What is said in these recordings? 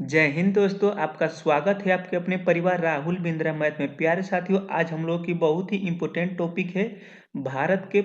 जय हिंद दोस्तों, आपका स्वागत है आपके अपने परिवार राहुल बिंद्रा मैथ में। प्यारे साथियों, आज हम लोग की बहुत ही इम्पोर्टेंट टॉपिक है भारत के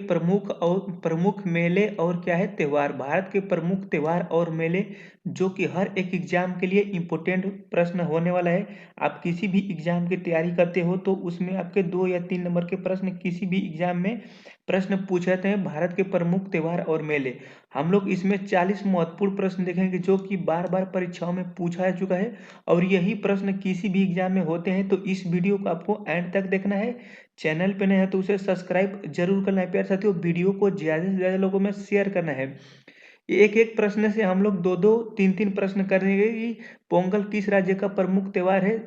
प्रमुख मेले और क्या है त्यौहार। भारत के प्रमुख त्यौहार और मेले जो कि हर एक एग्जाम के लिए इम्पोर्टेंट प्रश्न होने वाला है। आप किसी भी एग्जाम की तैयारी करते हो तो उसमें आपके 2 या 3 नंबर के प्रश्न किसी भी एग्जाम में प्रश्न पूछे जाते हैं। भारत के प्रमुख त्यौहार और मेले, हम लोग इसमें 40 महत्वपूर्ण प्रश्न देखेंगे जो कि बार बार परीक्षाओं में पूछा जा चुका है और यही प्रश्न किसी भी एग्जाम में होते हैं। तो इस वीडियो को आपको एंड तक देखना है। चैनल पे नए है तो उसे सब्सक्राइब जरूर करना है। प्यारे साथियों, वीडियो को ज़्यादा से ज़्यादा लोगों में शेयर करना है। एक एक प्रश्न से हम लोग दो दो तीन तीन प्रश्न करेंगे कि पोंगल किस राज्य का प्रमुख त्योहार है।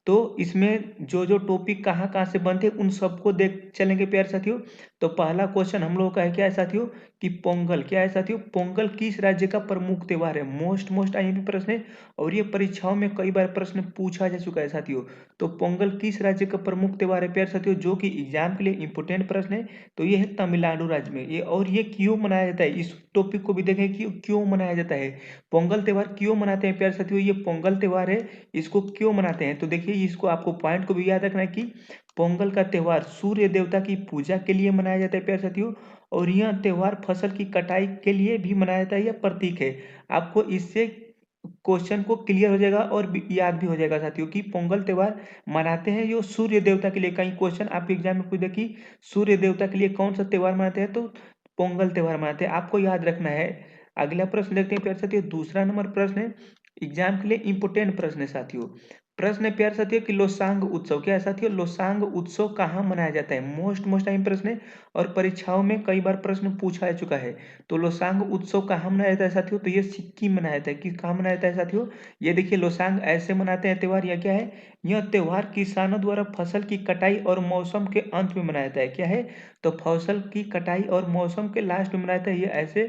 तो इसमें जो जो टॉपिक कहाँ कहाँ से बनते हैं उन सबको देख चलेंगे प्यारे साथियों। तो पहला क्वेश्चन हम लोगों का है क्या है साथियों कि पोंगल क्या है साथियों। पोंगल किस राज्य का प्रमुख त्योहार है। मोस्ट आईएमपी प्रश्न है और ये परीक्षाओं में कई बार प्रश्न पूछा जा चुका है साथियों। तो पोंगल किस राज्य का प्रमुख त्योहार है प्यारे साथियों, जो कि एग्जाम के लिए इंपोर्टेंट प्रश्न है। तो ये है तमिलनाडु राज्य में। ये क्यों मनाया जाता है, इस टॉपिक को भी देखें कि क्यों मनाया जाता है। पोंगल त्योहार क्यों मनाते हैं प्यारे साथियों, ये पोंगल त्योहार है, इसको क्यों मनाते हैं। तो देखिए, इसको आपको पॉइंट को भी याद रखना है कि पोंगल का त्योहार सूर्य देवता की पूजा के लिए मनाया जाता है प्यारे साथियों। और यह त्योहार फसल की कटाई के लिए भी मनाया जाता है, यह प्रतीक है। आपको इससे क्वेश्चन को क्लियर हो जाएगा और याद भी हो जाएगा साथियों कि पोंगल त्योहार मनाते हैं जो सूर्य देवता के लिए। कहीं क्वेश्चन आपके एग्जाम में पूछे कि सूर्य देवता के लिए कौन सा त्योहार मनाते हैं, तो पोंगल त्योहार मनाते हैं, आपको याद रखना है। अगला प्रश्न देखते हैं प्यारे साथियों। दूसरा नंबर प्रश्न है, एग्जाम के लिए इंपोर्टेंट प्रश्न है साथियों। प्रश्न है प्यारे साथियों कि लोसांग उत्सव क्या है साथियों। लोसांग उत्सव कहाँ मनाया जाता है। मोस्ट टाइम प्रश्न है और परीक्षाओं में कई बार प्रश्न पूछा जा चुका है। तो लोसांग उत्सव कहाँ मनाया जाता है साथियों, तो ये सिक्किम मनाया जाता है। कि कहाँ मनाया जाता है साथियों, ये देखिए लोसांग ऐसे मनाते हैं त्योहार। यह क्या है, यह त्योहार किसानों द्वारा फसल की कटाई और मौसम के अंत में मनाया जाता है। क्या है, तो फसल की कटाई और मौसम के लास्ट में मनाया जाता है। ये ऐसे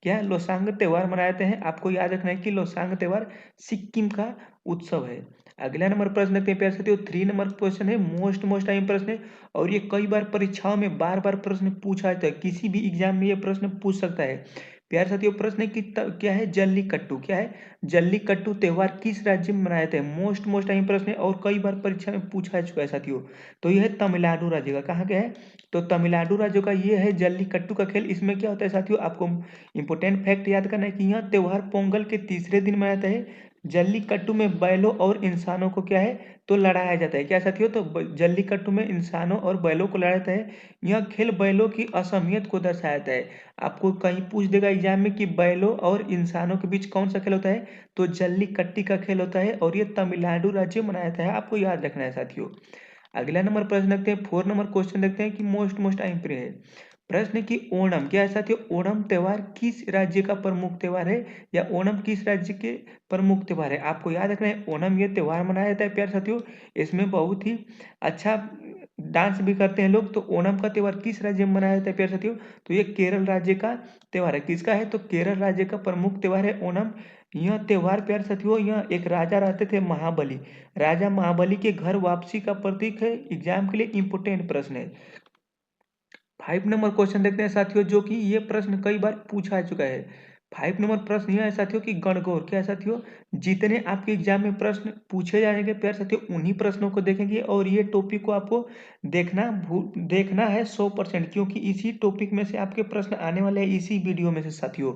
क्या है, लोसांग त्योहार मनाए जाते हैं। आपको याद रखना है कि लोसांग त्योहार सिक्किम का उत्सव है। अगला नंबर प्रश्न देखते हैं प्यारे साथियों। 3 नंबर क्वेश्चन है, मोस्ट टाइम प्रश्न है और ये कई बार परीक्षाओं में बार बार प्रश्न पूछा जाता है। किसी भी एग्जाम में ये प्रश्न पूछ सकता है प्यारे साथियों। प्रश्न है कि क्या है जल्लीकट्टू क्या है, जल्लीकट्टू त्योहार किस राज्य में मनाया जाता है। मोस्ट टाइम प्रश्न है और कई बार परीक्षा में पूछा जा चुका है साथियों। तो यह है तमिलनाडु राज्य का। कहाँ का है, तो तमिलनाडु राज्य का ये है जल्लीकट्टू का खेल। इसमें क्या होता है साथियों, आपको इंपोर्टेंट फैक्ट याद करना है कि यह त्योहार पोंगल के तीसरे दिन मनाया जाता है। जल्लीकट्टू में बैलों और इंसानों को क्या है, तो लड़ाया जाता है। क्या साथियों, तो जल्लीकट्टू में इंसानों और बैलों को लड़ाया जाता है। यह खेल बैलों की असमियत को दर्शाया जाता है। आपको कहीं पूछ देगा एग्जाम में कि बैलों और इंसानों के बीच कौन सा खेल होता है, तो जल्लीकट्टी का खेल होता है और ये तमिलनाडु राज्य में मनाया जाता है। आपको याद रखना है साथियों। अगला नंबर प्रश्न देखते हैं। 4 नंबर क्वेश्चन देखते हैं कि मोस्ट टाइम है। प्रश्न है कि ओणम क्या है साथियों। ओणम त्योहार किस राज्य का प्रमुख त्योहार है, या ओणम किस राज्य के प्रमुख त्योहार है। आपको याद रखना है ओणम ये त्योहार मनाया जाता है प्यारे साथियों। इसमें बहुत ही अच्छा डांस भी करते हैं लोग। तो ओणम का त्योहार किस राज्य में मनाया जाता है प्यारे साथियों, तो ये केरल राज्य का त्योहार है। किसका है, तो केरल राज्य का प्रमुख त्योहार है ओणम। यह त्योहार प्यारे साथियों, यह एक राजा रहते थे महाबली, राजा महाबली के घर वापसी का प्रतीक है। एग्जाम के लिए इंपोर्टेंट प्रश्न है। 5 नंबर क्वेश्चन देखते हैं साथियों, जो कि ये प्रश्न कई बार पूछा जा चुका है। 5 नंबर प्रश्न यह है साथियों कि गणगौर क्या है साथियों। जितने आपके एग्जाम में प्रश्न पूछे जाएंगे प्यारे साथियों, उन्हीं प्रश्नों को देखेंगे और ये टॉपिक को आपको देखना है 100%, क्योंकि इसी टॉपिक में से आपके प्रश्न आने वाले हैं इसी वीडियो में से साथियों।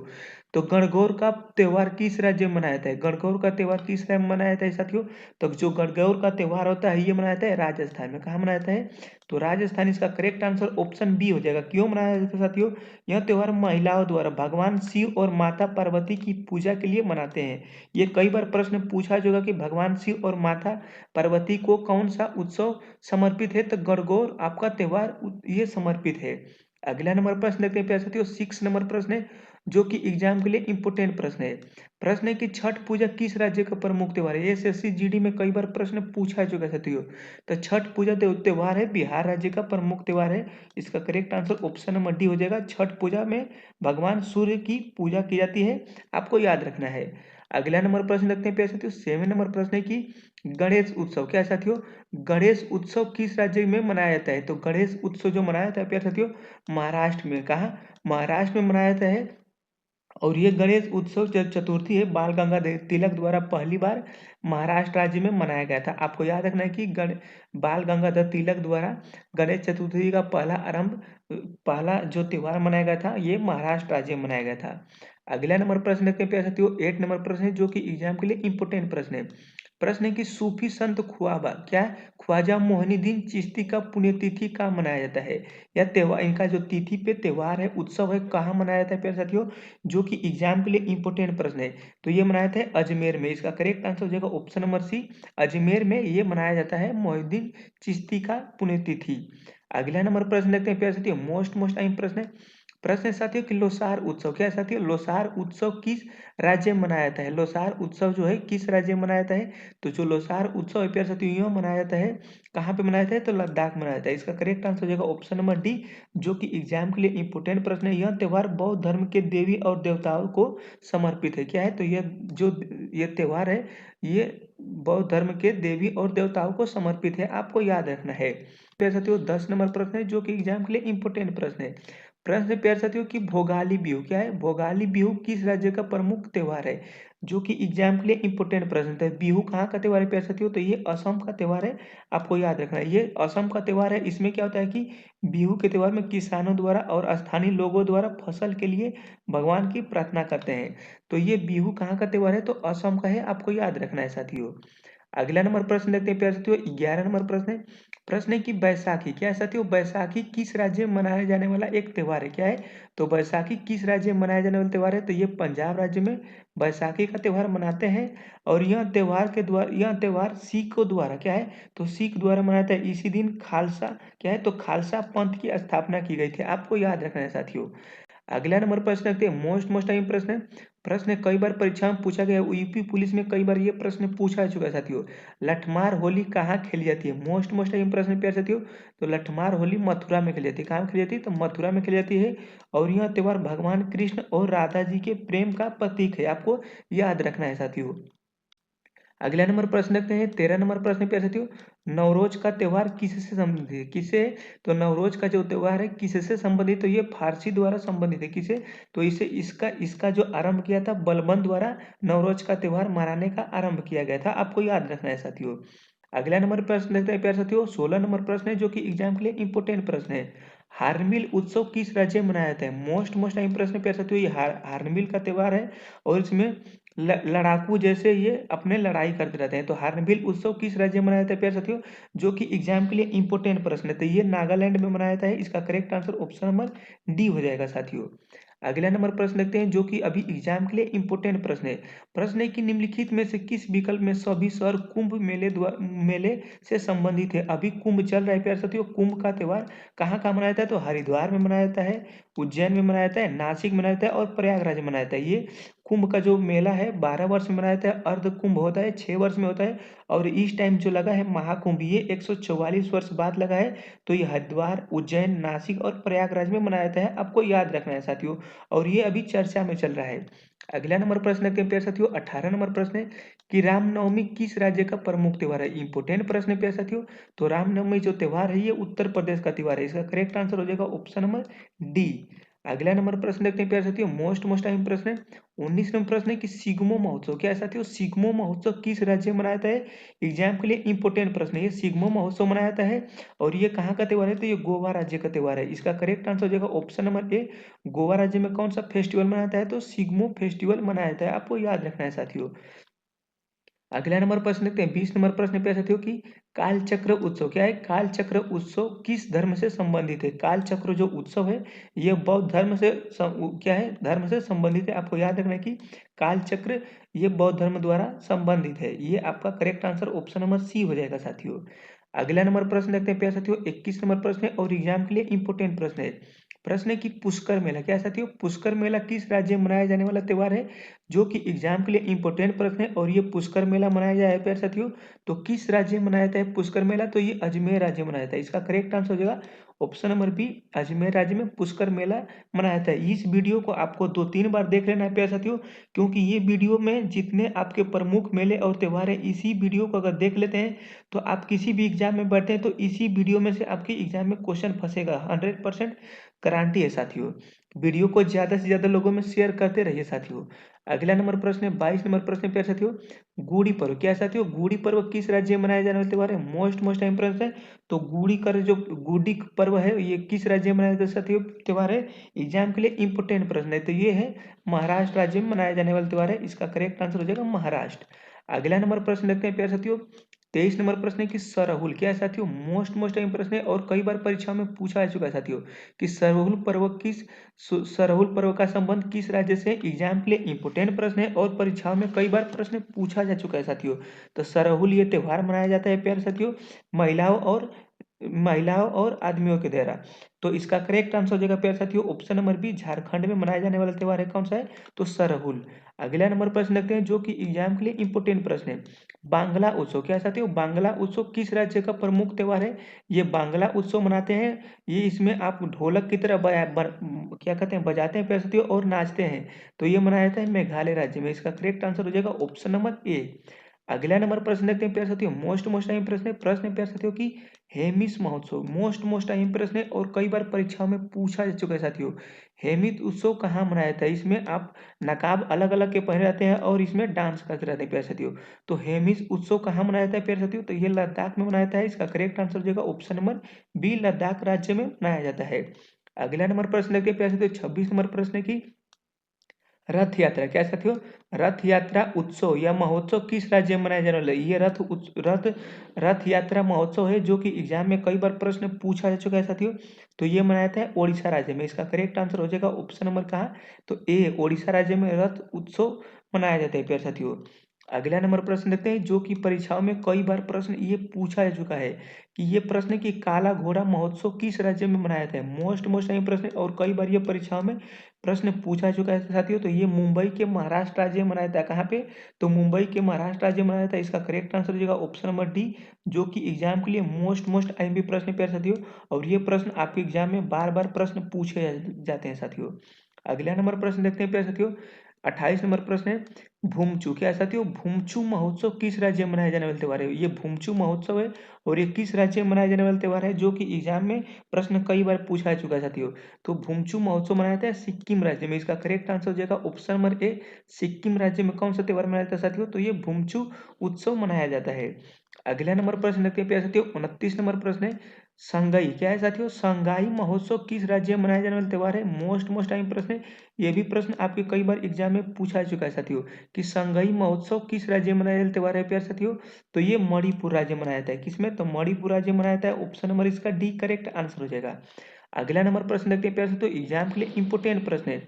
तो गणगौर का त्योहार किस राज्य में मनाया जाता है। गणगौर का त्योहार किस राज्य में मनाया जाता है साथियों, तो जो गणगौर का त्योहार होता है ये मनाया जाता है राजस्थान में। कहाँ मनाया जाता है, तो राजस्थान इसका करेक्ट आंसर ऑप्शन बी हो जाएगा। क्यों मनाया जाता है साथियों, यह त्योहार महिलाओं द्वारा भगवान शिव और माता पार्वती की पूजा के लिए मनाते हैं। ये कई बार प्रश्न पूछा जाएगा कि भगवान शिव और माता पार्वती को कौन सा उत्सव समर्पित है, तो गणगौर आपका त्योहार ये समर्पित है। अगला नंबर प्रश्न देखते हैं प्यारे साथियों। 6 नंबर प्रश्न है, जो कि एग्जाम के लिए इंपोर्टेंट प्रश्न है। प्रश्न है कि छठ पूजा किस राज्य का प्रमुख त्योहार है। एसएससी जीडी में कई बार प्रश्न पूछा चुका है साथियों। तो छठ पूजा त्योहार है बिहार राज्य का प्रमुख त्योहार है। इसका correct answer option number D हो जाएगा। छठ पूजा में भगवान सूर्य की पूजा की जाती है, आपको याद रखना है। अगला नंबर प्रश्न देखते हैं प्यारे साथियों। 7 नंबर प्रश्न है कि गणेश उत्सव क्या है साथियों। गणेश उत्सव किस राज्य में मनाया जाता है, तो गणेश उत्सव जो मनाया जाता है प्यारे साथियों महाराष्ट्र में। कहा, महाराष्ट्र में मनाया जाता है। और ये गणेश उत्सव चतुर्थी है बाल गंगाधर तिलक द्वारा पहली बार महाराष्ट्र राज्य में मनाया गया था। आपको याद रखना है कि बाल गंगाधर तिलक द्वारा गणेश चतुर्थी का पहला जो त्योहार मनाया गया था ये महाराष्ट्र राज्य में मनाया गया था। अगला नंबर प्रश्न देखते हैं प्यारे साथियों, 8 नंबर प्रश्न है जो कि एग्जाम के लिए इंपोर्टेंट प्रश्न है। प्रश्न है कि सूफी संत ख्वाबा क्या है? ख्वाजा मोहिनुद्दीन चिश्ती का पुण्यतिथि कहाँ मनाया जाता है? या त्योहार इनका जो तिथि पे त्योहार है उत्सव है कहाँ मनाया जाता है प्यारे साथियों, जो कि एग्जाम के लिए इंपोर्टेंट प्रश्न है। तो ये मनाया जाता है अजमेर में। इसका करेक्ट आंसर हो जाएगा ऑप्शन नंबर सी, अजमेर में ये मनाया जाता है मोहिनुद्दीन चिश्ती का पुण्यतिथि। अगला नंबर प्रश्न देखते हैं प्यारे साथियों, मोस्ट टाइम प्रश्न है। प्रश्न है साथियों कि लोसार उत्सव क्या है साथियों, लोसार उत्सव किस राज्य में मनाया जाता है? लोसार उत्सव जो है किस राज्य में मनाया जाता है? तो जो लोसार उत्सव है प्यारे साथियों यह मनाया जाता है, कहाँ पे मनाया जाता है? तो लद्दाख में मनाया जाता है। इसका करेक्ट आंसर हो जाएगा ऑप्शन नंबर डी, जो कि एग्जाम के लिए इंपोर्टेंट प्रश्न है। यह त्योहार बौद्ध धर्म के देवी और देवताओं को समर्पित है। क्या है? तो ये त्योहार है ये बौद्ध धर्म के देवी और देवताओं को समर्पित है, आपको याद रखना है। प्यारे साथियों 10 नंबर प्रश्न है जो कि एग्जाम के लिए इंपोर्टेंट प्रश्न है। प्रश्न है प्यारे साथियों कि भोगाली बिहू क्या है? भोगाली बिहू किस राज्य का प्रमुख त्योहार है? जो कि एग्जाम के लिए इंपोर्टेंट प्रश्न है। बिहू कहाँ का त्योहार है प्यारे साथियों? तो ये असम का त्योहार है, आपको याद रखना है। ये असम का त्योहार है। इसमें क्या होता है कि बिहू के त्योहार में किसानों द्वारा और स्थानीय लोगों द्वारा फसल के लिए भगवान की प्रार्थना करते हैं। तो ये बिहू कहाँ का त्योहार है? तो असम का है, आपको याद रखना है साथियों। अगला नंबर प्रश्न देखते हैं प्यारे साथियों, 11 नंबर प्रश्न है। प्रश्न है कि बैसाखी क्या है साथियों? बैसाखी किस राज्य में मनाया जाने वाला एक त्योहार है? क्या है? तो बैसाखी किस राज्य में मनाया जाने वाला त्योहार है? तो ये पंजाब राज्य में बैसाखी का त्योहार मनाते हैं। और यह त्योहार सिखों द्वारा क्या है? तो सिख द्वारा मनाया जाता है। इसी दिन खालसा क्या है? तो खालसा पंथ की स्थापना की गई थी, आपको याद रखना है साथियों। अगला नंबर प्रश्न रखते हैं, मोस्ट टाइम प्रश्न है। प्रश्न कई बार परीक्षा में पूछा गया है, यूपी पुलिस में कई बार ये प्रश्न पूछा चुका है साथियों। लठमार होली कहाँ खेली जाती है? मोस्ट टाइम प्रश्न प्यारे साथियों। तो लठमार होली मथुरा में खेली जाती है। कहाँ खेली जाती है? तो मथुरा में खेली जाती है। और यह त्योहार भगवान कृष्ण और राधा जी के प्रेम का प्रतीक है, आपको याद रखना है साथियों। अगला नंबर प्रश्न देखते हैं, 13 नंबर प्रश्न प्यारे साथियों, नवरोज का त्योहार किससे संबंधित है? किसे? तो नवरोज का जो त्योहार है किससे संबंधित? तो ये फारसी द्वारा संबंधित है। किसे? तो इसे इसका इसका जो आरंभ किया था बलबन द्वारा नवरोज का त्योहार मनाने का आरंभ किया गया था, आपको याद रखना है साथियों। अगला नंबर प्रश्न देखते हैं प्यारे साथियों, 16 नंबर प्रश्न है जो कि एग्जाम के लिए इंपोर्टेंट प्रश्न है। हार्नबिल उत्सव किस राज्य में मनाया जाता है? मोस्ट टाइम प्रश्न प्यारे साथियों, ये हार्नबिल का त्योहार है। और इसमें लड़ाकू जैसे ये अपने लड़ाई करते रहते हैं। तो हार्नबिल उत्सव किस राज्य में मनाया जाता है प्यारे साथियों, जो कि एग्जाम के लिए इंपोर्टेंट प्रश्न है? तो ये नागालैंड में मनाया जाता है। इसका correct answer option number D हो जाएगा साथियों। अगला नंबर प्रश्न देखते हैं जो कि अभी एग्जाम के लिए इंपोर्टेंट प्रश्न है। प्रश्न है कि निम्नलिखित में से किस विकल्प में सभी शहर कुंभ मेले से संबंधित है? अभी कुंभ चल रहा है प्यारे साथियों। कुंभ का त्योहार कहाँ कहाँ मनाया जाता है? तो हरिद्वार में मनाया जाता है, उज्जैन में मनाया जाता है, नासिक में मनाया जाता है और प्रयागराज में मनाया जाता है। ये कुंभ का जो मेला है 12 वर्ष में मनाया जाता है, अर्ध कुंभ होता है 6 वर्ष में होता है। और इस टाइम जो लगा है महाकुंभ ये 144 वर्ष बाद लगा है। तो ये हरिद्वार, उज्जैन, नासिक और प्रयागराज में मनाया जाता है, आपको याद रखना है साथियों। और ये अभी चर्चा में चल रहा है। अगला नंबर प्रश्न देखते हैं प्यारे साथियों, 18 नंबर प्रश्न है कि रामनवमी किस राज्य का प्रमुख त्योहार है? इंपोर्टेंट प्रश्न है प्यारे साथियों। तो रामनवमी जो त्योहार है ये उत्तर प्रदेश का त्योहार है। इसका करेक्ट आंसर हो जाएगा ऑप्शन नंबर डी। अगला नंबर प्रश्न देखते हैं प्यारे साथियों, मोस्ट टाइम प्रश्न है। 19 नंबर प्रश्न है कि सिग्मो महोत्सव क्या है साथियों? सिग्मो महोत्सव किस राज्य में मनाया जाता है? एग्जाम के लिए इंपोर्टेंट प्रश्न है। ये सिग्मो महोत्सव मनाया जाता है। और ये कहाँ का त्योहार है? तो ये गोवा राज्य का त्योहार है। इसका करेक्ट आंसर हो जाएगा ऑप्शन नंबर ए। गोवा राज्य में कौन सा फेस्टिवल मनाया जाता है? तो सिग्मो फेस्टिवल मनाया जाता है, आपको याद रखना है साथियों। अगला नंबर प्रश्न देखते हैं, 20 नंबर प्रश्न पे साथियों की कालचक्र उत्सव क्या है? कालचक्र उत्सव किस धर्म से संबंधित है? कालचक्र जो उत्सव है ये बौद्ध धर्म से क्या है? धर्म से संबंधित है, आपको याद रखना है कि कालचक्र ये बौद्ध धर्म द्वारा संबंधित है। ये आपका correct answer option number C हो जाएगा साथियों। अगला नंबर प्रश्न देखते हैं प्यारे साथियों, 21 नंबर प्रश्न है और एग्जाम के लिए इंपोर्टेंट प्रश्न है। प्रश्न है कि पुष्कर मेला क्या है साथियों? पुष्कर मेला किस राज्य में मनाया जाने वाला त्योहार है? जो कि एग्जाम के लिए इंपोर्टेंट प्रश्न है। और ये पुष्कर मेला मनाया जाए है प्यारे साथियों, तो किस राज्य में मनाया जाता है पुष्कर मेला? तो ये अजमेर राज्य में मनाया जाता है। इसका करेक्ट आंसर हो जाएगा ऑप्शन नंबर बी, अजमेर राज्य में पुष्कर मेला मनाया जाता है। इस वीडियो को आपको 2-3 बार देख लेना है प्यारे साथियों, क्योंकि ये वीडियो में जितने आपके प्रमुख मेले और त्योहार है इसी वीडियो को अगर देख लेते हैं तो आप किसी भी एग्जाम में बैठे हैं तो इसी वीडियो में से आपके एग्जाम में क्वेश्चन फंसेगा 100%। क्रांति है साथियों। वीडियो को ज़्यादा से ज़्यादा लोगों में शेयर करते रहिए साथियों। अगला नंबर प्रश्न है 22 नंबर प्रश्न है प्यारे साथियों, गुड़ी पर्व। क्या है साथियों? गुड़ी पर्व किस राज्य में मनाया जाने वाला त्योहार है? मोस्ट मोस्ट टाइम प्रश्न है। तो गुड़ी पर्व है ये किस राज्य में मनाया जाता है साथियों त्योहार है? एग्जाम के लिए इंपोर्टेंट प्रश्न है। तो ये है महाराष्ट्र राज्य में मनाया जाने वाला त्योहार है। इसका करेक्ट आंसर हो जाएगा महाराष्ट्र। अगला नंबर प्रश्न देखते हैं प्यारे साथियों, 23 नंबर प्रश्न है कि सरहुल। क्या है साथियों? मोस्ट मोस्ट टाइम प्रश्न है और कई बार परीक्षाओं में पूछा जा चुका है साथियों कि सरहुल पर्व का संबंध किस राज्य से? एग्जाम के लिए इंपोर्टेंट प्रश्न है और परीक्षाओं में कई बार प्रश्न पूछा जा चुका है साथियों। तो सरहुल ये त्योहार मनाया जाता है प्यारे साथियों महिलाओं और आदमियों के द्वारा। तो इसका करेक्ट आंसर हो जाएगा प्यारे साथियों ऑप्शन नंबर बी, झारखंड में मनाया जाने वाला त्योहार है कौन सा है? तो सरहुल। अगला नंबर प्रश्न देखते हैं जो कि एग्जाम के लिए इंपोर्टेंट प्रश्न है, बांग्ला उत्सव। क्या है साथियों? बांग्ला उत्सव किस राज्य का प्रमुख त्योहार है? ये बांग्ला उत्सव मनाते हैं, ये इसमें आप ढोलक की तरह क्या कहते हैं बजाते हैं प्यारे साथियों और नाचते हैं। तो ये मनाया जाता है मेघालय राज्य में। इसका करेक्ट आंसर हो जाएगा ऑप्शन नंबर ए। अगला नंबर प्रश्न देखते हैं प्यारे साथियों, मोस्ट मोस्ट टाइम प्रश्न है प्यारे साथियों की हेमिस महोत्सव। मोस्ट टाइम प्रश्न है और कई बार परीक्षाओं में पूछा जा चुका है साथियों। हेमिस उत्सव कहाँ मनाया जाता है? इसमें आप नकाब अलग अलग के पहने रहते हैं और इसमें डांस करते रहते हैं प्यारे साथियों। तो हेमिस उत्सव कहाँ मनाया जाता है प्यारे साथियों? तो ये लद्दाख में मनाया जाता है। इसका करेक्ट आंसर हो जाएगा ऑप्शन नंबर बी, लद्दाख राज्य में मनाया जाता है। अगला नंबर प्रश्न देखते हैं प्यारे साथियों, 26 नंबर प्रश्न है की रथ यात्रा। क्या है साथियों? रथ यात्रा उत्सव या महोत्सव किस राज्य में मनाया जाने वाला है? ये रथ यात्रा महोत्सव है जो कि एग्जाम में कई बार प्रश्न पूछा जा चुका है साथियों। तो ये मनाया जाता है ओडिशा राज्य में। इसका करेक्ट आंसर हो जाएगा ऑप्शन नंबर कहाँ? तो ए, ओडिशा राज्य में रथ उत्सव मनाया जाता है प्यारे साथियों। अगला नंबर प्रश्न देखते हैं जो कि परीक्षाओं में कई बार प्रश्न ये पूछा जा चुका है कि ये प्रश्न कि काला घोड़ा महोत्सव किस राज्य में मनाया जाता है? मोस्ट टाइम प्रश्न और कई बार ये परीक्षाओं में प्रश्न पूछा चुका है साथियों। तो ये मुंबई के महाराष्ट्र राज्य में मनाया जाता है। कहाँ पे? तो मुंबई के महाराष्ट्र राज्य में मनाया जाता है। इसका करेक्ट आंसर हो जाएगा ऑप्शन नंबर डी, जो कि एग्जाम के लिए मोस्ट आईएमपी प्रश्न है प्यारे साथियों। और ये प्रश्न आपके एग्जाम में बार बार प्रश्न पूछे जाते हैं साथियों। अगला नंबर प्रश्न देखते हैं प्यारे साथियों, 28 नंबर प्रश्न है भूमचू। क्या है साथियों? भूमचू महोत्सव किस राज्य में मनाया जाने वाला त्योहार है? ये भूमचू महोत्सव है और ये किस राज्य में मनाया जाने वाला त्योहार है जो कि एग्जाम में प्रश्न कई बार पूछा जा चुका है साथियों। तो भूमचू महोत्सव मनाया जाता है सिक्किम राज्य में। इसका करेक्ट आंसर हो जाएगा ऑप्शन नंबर ए, सिक्किम राज्य में कौन सा त्योहार मनाया जाता है साथियों? तो ये भूमचू उत्सव मनाया जाता है। अगला नंबर प्रश्न देखते हैं प्यारे साथियों, 29 नंबर प्रश्न है संगाई। क्या है साथियों? संगाई महोत्सव किस राज्य में मनाया जाने वाला त्योहार है? मोस्ट टाइम प्रश्न है। ये भी प्रश्न आपके कई बार एग्जाम में पूछा जा चुका है साथियों कि संगाई महोत्सव किस राज्य में मनाया जाने वाला त्योहार है प्यारे साथियों? तो ये मणिपुर राज्य में मनाया जाता है। किसमें? तो मणिपुर राज्य में मनाया जाता है। ऑप्शन नंबर इसका डी करेक्ट आंसर हो जाएगा। अगला नंबर प्रश्न देखते हैं प्यारे साथियों, एग्जाम के लिए इंपोर्टेंट प्रश्न है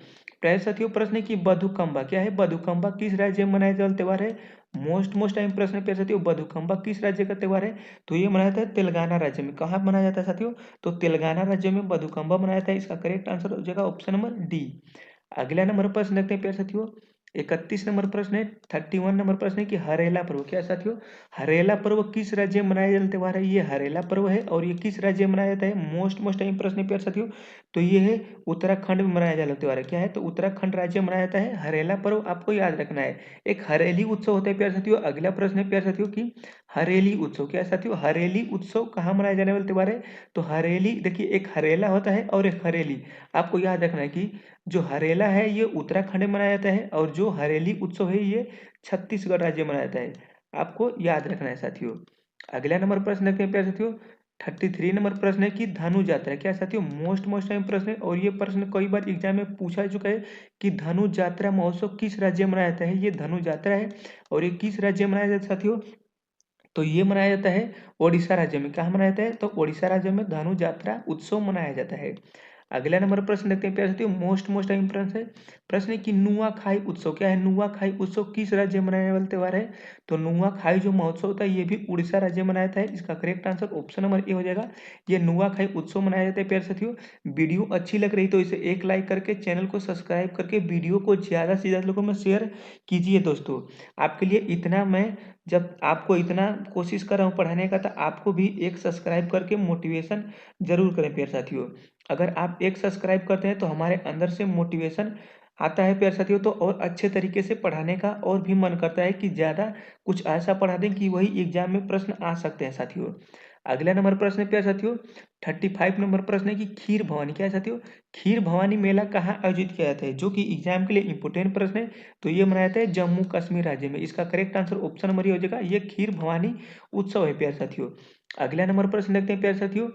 प्यारे साथियों। प्रश्न है कि बधुकंबा। क्या है? बधुकंबा किस राज्य में मनाया जाने वाला त्योहार है? मोस्ट टाइम प्रश्न है प्यारे साथियों, बधुकंबा किस राज्य का त्योहार है? तो ये मनाया जाता है तेलंगाना राज्य में। कहाँ मनाया जाता है साथियों? तो तेलंगाना राज्य में बधुकंबा मनाया जाता है। इसका करेक्ट आंसर हो जाएगा ऑप्शन नंबर डी। अगला नंबर प्रश्न देखते हैं प्यारे साथियों, 31 नंबर प्रश्न है, 31 नंबर प्रश्न है कि हरेला पर्व। क्या है साथियों? हरेला पर्व किस राज्य में मनाया जाने वाला त्योहार है? ये हरेला पर्व है और ये किस राज्य में मनाया जाता है? मोस्ट टाइम प्रश्न है प्यारे साथियों। तो ये है उत्तराखंड में मनाया जाने वाला त्योहार है। क्या है? तो उत्तराखंड राज्य में मनाया जाता है हरेला पर्व। आपको याद रखना है। एक हरेली उत्सव होता है प्यारे साथियों। अगला प्रश्न है प्यारे साथियों की हरेली उत्सव। क्या है साथियों? हरेली उत्सव कहाँ मनाया जाने वाला त्योहार है? तो हरेली, देखिए एक हरेला होता है और एक हरेली। आपको याद रखना है कि जो हरेला है ये उत्तराखंड में मनाया जाता है और जो हरेली उत्सव है ये छत्तीसगढ़ राज्य में मनाया जाता है। आपको याद रखना है साथियों। अगला नंबर प्रश्न देखते हैं प्यारे साथियों, 33 नंबर प्रश्न है कि धनु यात्रा। क्या साथियों? मोस्ट टाइम प्रश्न है और ये प्रश्न कई बार एग्जाम में पूछा जा चुका है कि धनु यात्रा महोत्सव किस राज्य में मनाया जाता है? ये धनु यात्रा है और ये किस राज्य में मनाया जाता है साथियों? तो ये मनाया जाता है ओडिशा राज्य में। कहाँ मनाया जाता है? तो ओडिशा राज्य में धनु यात्रा उत्सव मनाया जाता है। अगला नंबर प्रश्न देखते हैं प्यारे साथियों, मोस्ट टाइम प्रश्न है कि नुआखाई उत्सव। क्या है? नुआखाई उत्सव किस राज्य में मनाने वाला त्योहार है? तो नुआखाई जो महोत्सव होता है ये भी उड़ीसा राज्य में मनाया जाता है। इसका correct answer option number A हो जाएगा। ये नुआखाई उत्सव मनाया जाता है प्यारे साथियों। वीडियो अच्छी लग रही तो इसे एक लाइक करके चैनल को सब्सक्राइब करके वीडियो को ज़्यादा से ज़्यादा लोगों में शेयर कीजिए दोस्तों। आपके लिए इतना मैं जब आपको इतना कोशिश कर रहा हूँ पढ़ाने का, तो आपको भी एक सब्सक्राइब करके मोटिवेशन जरूर करें प्यारे साथियों। अगर आप एक सब्सक्राइब करते हैं तो हमारे अंदर से मोटिवेशन आता है प्यारे साथियों, तो और अच्छे तरीके से पढ़ाने का और भी मन करता है कि ज़्यादा कुछ ऐसा पढ़ा दें कि वही एग्जाम में प्रश्न आ सकते हैं साथियों। अगला नंबर प्रश्न है प्यारे साथियों 35 नंबर प्रश्न है कि खीर भवानी, क्या है साथियों, खीर भवानी मेला कहाँ आयोजित किया जाता है, जो कि एग्जाम के लिए इंपोर्टेंट प्रश्न है। तो ये मनाया जाता है जम्मू कश्मीर राज्य में। इसका करेक्ट आंसर ऑप्शन नंबर ये हो जाएगा, ये खीर भवानी उत्सव है प्यारे साथियों। अगला नंबर प्रश्न देखते हैं प्यारे साथियों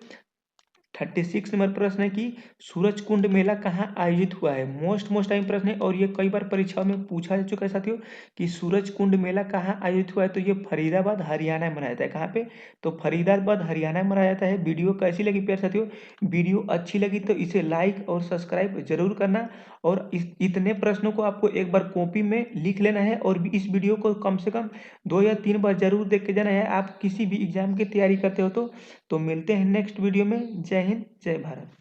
36 नंबर प्रश्न है कि सूरज कुंड मेला कहाँ आयोजित हुआ है। मोस्ट टाइम प्रश्न है और ये कई बार परीक्षाओं में पूछा जा चुका है साथियों कि सूरज कुंड मेला कहाँ आयोजित हुआ है। तो ये फरीदाबाद हरियाणा में मनाया जाता है। कहाँ पे, तो फरीदाबाद हरियाणा में मनाया जाता है। वीडियो कैसी लगी प्यारे साथियों, वीडियो अच्छी लगी तो इसे लाइक और सब्सक्राइब जरूर करना। और इतने प्रश्नों को आपको एक बार कॉपी में लिख लेना है और इस वीडियो को कम से कम 2 या 3 बार जरूर देख के जाना है। आप किसी भी एग्जाम की तैयारी करते हो तो मिलते हैं नेक्स्ट वीडियो में। जय हिंद, जय भारत।